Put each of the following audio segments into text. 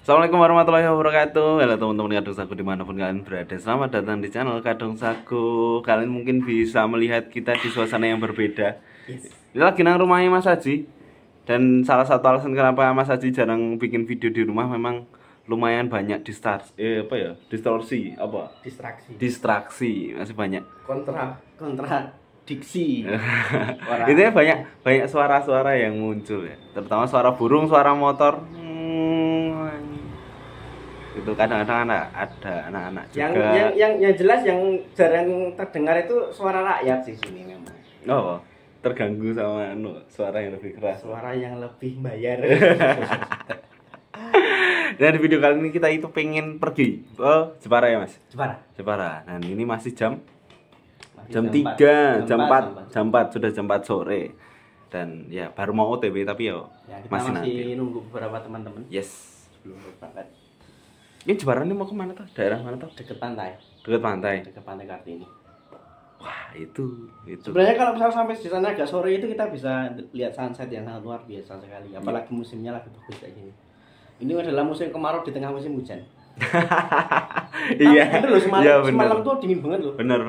Assalamualaikum warahmatullahi wabarakatuh. Halo teman-teman Kadung Saku dimanapun kalian berada. Selamat datang di channel Kadung Saku. Kalian mungkin bisa melihat kita di suasana yang berbeda. Ini lagi nang rumahnya Mas Haji. Dan salah satu alasan kenapa Mas Haji jarang bikin video di rumah memang lumayan banyak distraksi masih banyak. Kontradiksi. Itu ya banyak suara-suara yang muncul ya. Terutama suara burung, suara motor. Itu kadang-kadang ada anak-anak juga. Yang jelas yang jarang terdengar itu suara rakyat sih sini memang. Oh, terganggu sama suara yang lebih keras. Suara yang lebih bayar. Dan di video kali ini kita itu pengen pergi ke Jepara ya Mas? Jepara. Dan ini masih jam 3, jam 4 sudah jam 4 sore. Dan ya baru mau OTW tapi ya kita masih nanti nunggu beberapa teman-teman. Yes. Sebelum berangkat. Ini Jepara ini mau kemana tuh? Daerah mana tuh? Dekat pantai. Dekat pantai. Dekat pantai Kartini. Wah, itu. Sebenarnya kalau misalnya sampai di sana agak sore itu kita bisa lihat sunset yang sangat luar biasa sekali. Apalagi musimnya lagi bagus kayak gini. Ini adalah musim kemarau di tengah musim hujan. Iya. Itu loh, semalam tuh dingin banget loh. Benar.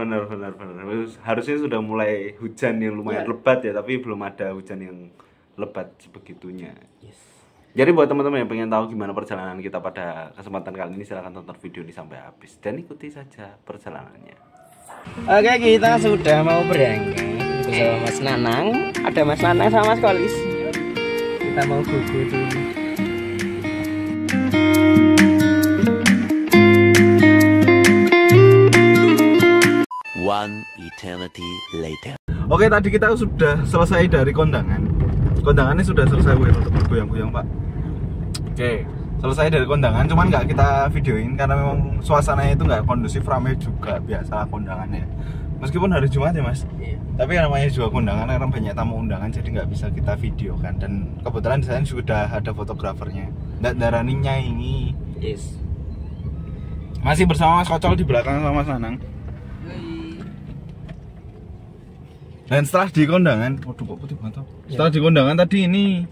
Harusnya sudah mulai hujan yang lumayan lebat ya, tapi belum ada hujan yang lebat sebegitunya. Yes. Jadi buat teman-teman yang pengen tahu gimana perjalanan kita pada kesempatan kali ini, silahkan tonton video ini sampai habis dan ikuti saja perjalanannya. Oke, kita sudah mau berangkat bersama Mas Nanang. Ada Mas Nanang sama Mas Kolis. Kita mau gugu dulu. One eternity later. Oke, tadi kita sudah selesai dari kondangan. Kondangannya sudah selesai untuk bergoyang-goyang Pak. Oke, selesai dari kondangan, cuman nggak kita videoin karena memang suasananya itu nggak kondusif, ramai juga biasa kondangannya. Meskipun hari Jumat ya Mas, tapi namanya juga kondangan karena banyak tamu undangan, jadi nggak bisa kita videokan. Dan kebetulan di sana sudah ada fotografernya, Daraninya ini. Yes. Masih bersama Mas Kocol di belakang sama Mas Nanang. Dan setelah di kondangan, waduh kok putih banget. Setelah di kondangan tadi ini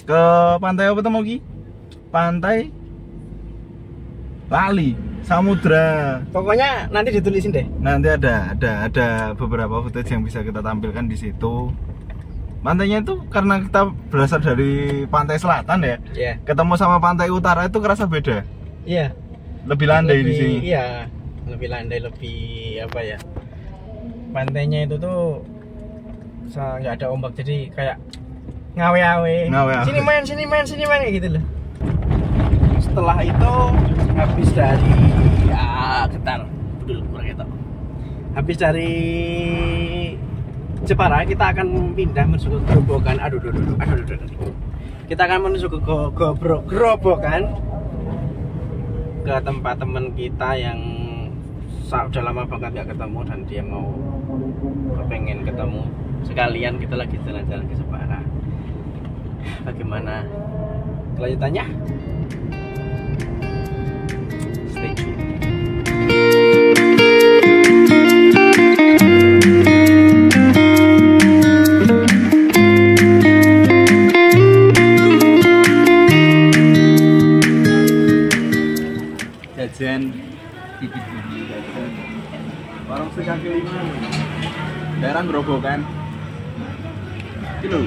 ke pantai apa tuh Ki? Pantai Lali, Samudra. Pokoknya nanti ditulisin deh. Nanti ada beberapa footage yang bisa kita tampilkan di situ. Pantainya itu karena kita berasal dari pantai selatan ya. Iya. Ketemu sama pantai utara itu kerasa beda. Iya. Lebih landai di sini. Iya, lebih landai, lebih apa ya? Pantainya itu tuh nggak ada ombak, jadi kayak ngawe-awe. Sini main kayak gitu loh. Setelah itu habis dari habis dari Jepara kita akan pindah menuju ke Grobogan. Kita akan menuju ke Grobogan, ke tempat teman kita yang udah lama banget gak ketemu dan dia mau pengen ketemu sekalian. Kita lagi jalan-jalan ke Jepara. Bagaimana kelanjutannya? Stay tune. Jajan bibit warung sekaki 5 daerah Grobogan itu.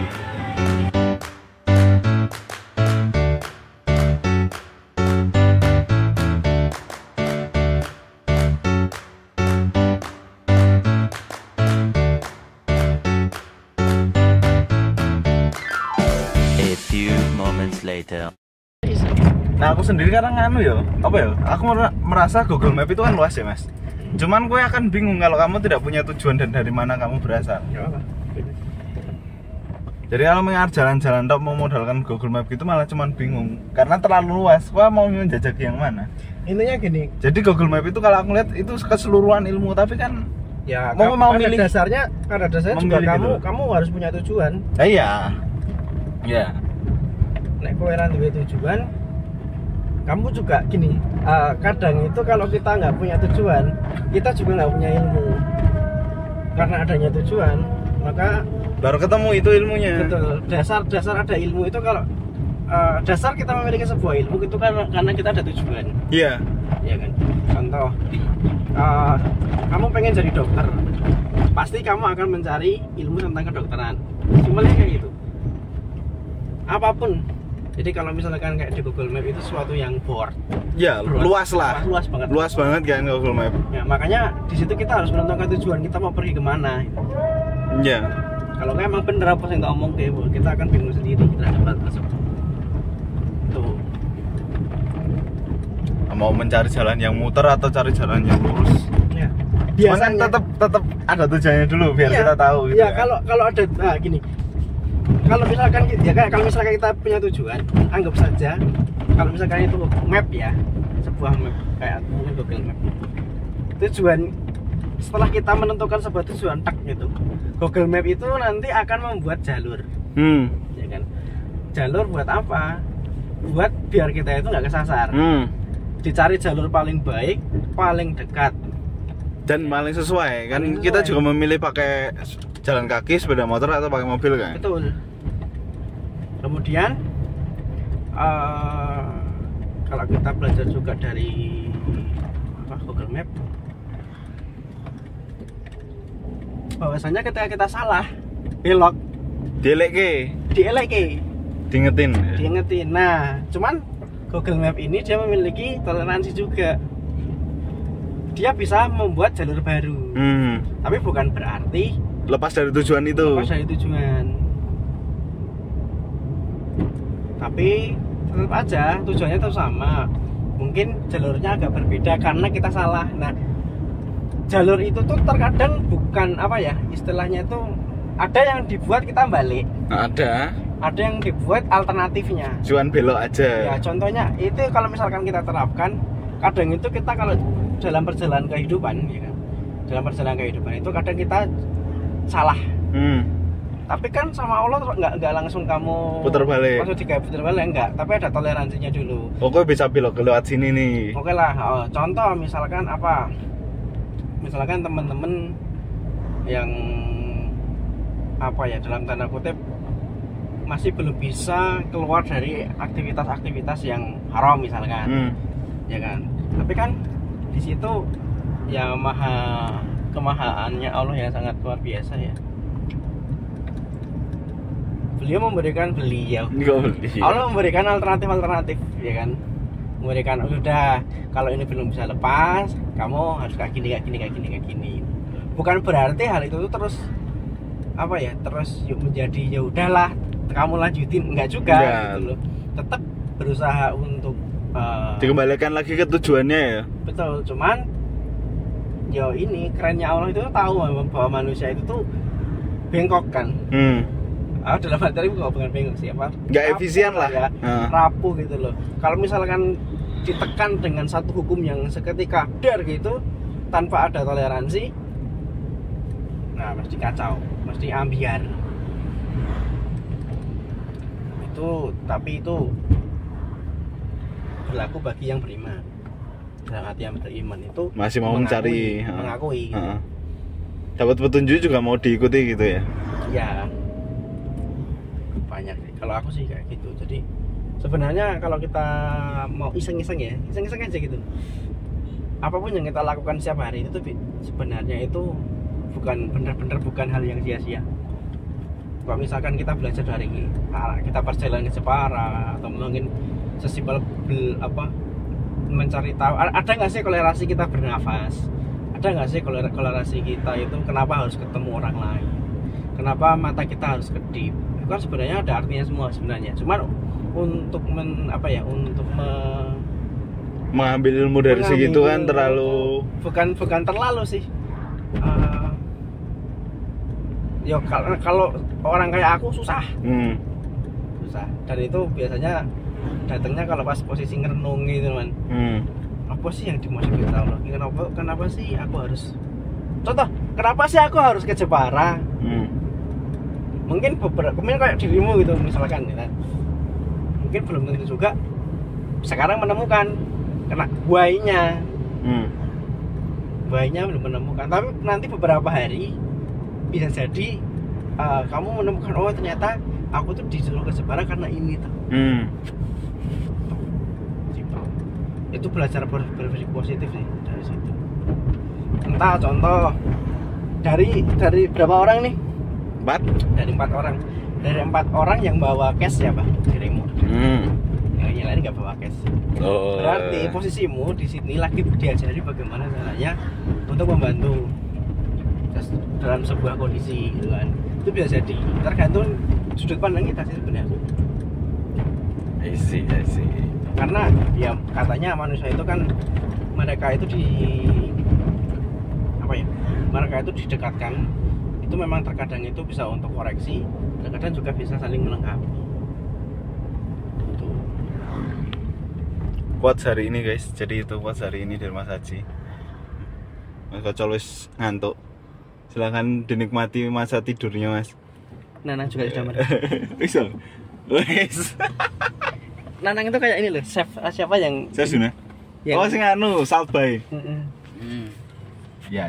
A few moments later. Nah aku sendiri kadang aku merasa Google Map itu kan luas ya Mas. Cuman gue akan bingung kalau kamu tidak punya tujuan dan dari mana kamu berasal. Jadi kalau mengarah jalan-jalan tok mau modalkan Google Map gitu malah cuman bingung karena terlalu luas. Gue mau menjajaki yang mana? Intinya gini. Jadi Google Map itu kalau aku lihat itu keseluruhan ilmu, tapi kan ya mau milih dasarnya juga kamu harus punya tujuan. Iya. Nek kowe ora duwe tujuan, kamu juga gini, kadang itu kalau kita nggak punya tujuan, kita juga nggak punya ilmu. Karena adanya tujuan, maka baru ketemu itu ilmunya. Betul. Dasar ada ilmu itu kalau dasar kita memiliki sebuah ilmu itu kan karena kita ada tujuan. Iya. Ya kan. Contoh, kamu pengen jadi dokter, pasti kamu akan mencari ilmu tentang kedokteran. Simpelnya kayak gitu. Apapun. Jadi kalau misalkan kayak di Google Map itu sesuatu yang board. Ya, luas lah. Luas banget. Luas banget kan Google Map. Ya, makanya di situ kita harus menentukan tujuan kita mau pergi kemana. Iya. Kalau nggak emang bener apa yang tak omong kita akan bingung sendiri terhadap hal tersebut. Tuh. Mau mencari jalan yang muter atau cari jalan yang lurus. Ya. Biasanya tetap ada tujuannya dulu biar kita tahu gitu. Iya, kalau ada gini. Kalau misalkan kita punya tujuan, anggap saja kalau misalkan itu map ya, sebuah map kayak mungkin Google Map. Tujuan setelah kita menentukan sebuah tujuan gitu. Google Map itu nanti akan membuat jalur. Ya kan? Jalur buat apa? Buat biar kita itu nggak kesasar. Dicari jalur paling baik, paling dekat dan paling sesuai kan. Paling sesuai. Kita juga memilih pakai jalan kaki, sepeda motor atau pakai mobil kan. Betul. Kemudian kalau kita belajar juga dari Google Map, bahwasanya ketika kita salah belok diingetin. Nah, cuman Google Map ini dia memiliki toleransi juga. Dia bisa membuat jalur baru. Tapi bukan berarti lepas dari tujuan itu. Tapi tetap aja tujuannya tetap sama. Mungkin jalurnya agak berbeda karena kita salah. Nah, jalur itu tuh terkadang bukan istilahnya itu ada yang dibuat kita balik. Ada yang dibuat alternatifnya. Cuman belok aja. Ya, contohnya itu kalau misalkan kita terapkan, kadang itu kita kalau dalam perjalanan kehidupan, ya kan? Dalam perjalanan kehidupan itu kadang kita salah. Tapi kan sama Allah nggak langsung kamu putar balik. Maksudnya putar balik enggak, tapi ada toleransinya dulu. Pokoknya bisa belok lewat sini nih. Oke lah, contoh misalkan misalkan teman-teman yang dalam tanda kutip masih belum bisa keluar dari aktivitas-aktivitas yang haram misalkan. Ya kan? Tapi kan di situ ya kemahaannya Allah yang sangat luar biasa ya. Allah memberikan alternatif ya kan, memberikan udah kalau ini belum bisa lepas, kamu harus kayak gini. Bukan berarti hal itu terus terus menjadi ya udahlah kamu lanjutin, enggak juga gitu loh. Tetap berusaha untuk dikembalikan lagi ke tujuannya ya. Betul, cuman ini kerennya Allah itu tahu bahwa manusia itu tuh bengkok kan. Dalam materi bukan bengkok sih nggak efisien lah ya, rapuh gitu loh. Kalau misalkan ditekan dengan satu hukum yang seketika dar gitu tanpa ada toleransi, nah mesti kacau, mesti ambiar. Tapi itu berlaku bagi yang beriman. Dalam hati yang beriman itu masih mau mengakui gitu. Dapat petunjuk juga mau diikuti gitu ya. Ya banyak sih. Kalau aku sih kayak gitu. Jadi sebenarnya kalau kita mau iseng-iseng aja gitu. Apapun yang kita lakukan setiap hari itu sebenarnya itu benar-benar bukan hal yang sia-sia. Kalau misalkan kita belajar dari kita perjalanan ke Jepara atau mungkin sesimpel mencari tahu ada nggak sih kolerasi kita bernafas, ada nggak sih kolerasi kita itu kenapa harus ketemu orang lain, kenapa mata kita harus kedip, itu kan sebenarnya ada artinya semua sebenarnya. Cuman untuk mengambil ilmu dari segitu kan terlalu bukan terlalu sih. Kalau orang kayak aku susah. Dan itu biasanya datangnya kalau pas posisi ngerenung gitu kan. Apa sih yang dimaksud kita Allah? Kenapa sih aku harus? Contoh, kenapa sih aku harus ke Jepara? Mungkin kayak dirimu gitu misalkan ya. Mungkin belum tentu juga sekarang menemukan kena why-nya. Why-nya belum menemukan, tapi nanti beberapa hari bisa jadi kamu menemukan ternyata aku tuh disuruh ke Jepara karena ini tuh. Simpel. Itu belajar berpikir positif sih dari situ. Entah contoh dari berapa orang nih? 4. Dari 4 orang. Dari 4 orang yang bawa cash siapa? Dirimu. Yang lain nggak bawa cash. Berarti posisimu di sini lagi diajari bagaimana caranya untuk membantu dalam sebuah kondisi gitu kan. Itu bisa jadi tergantung sudut pandang kita sih sebenarnya. I see. Karena ya katanya manusia itu kan mereka itu mereka itu didekatkan itu memang terkadang itu bisa untuk koreksi, terkadang juga bisa saling melengkapi. Itu. Quotes hari ini guys, jadi itu quotes hari ini dari Mas Haji. Mas Kocol wis ngantuk. Silakan dinikmati masa tidurnya Mas. Nanang juga sudah mereka. Bisa. Wes. Nanang itu kayak ini loh, chef siapa yang Saya sudah. Yang... Oh sing anu, Salbay. Mm-mm. Ya.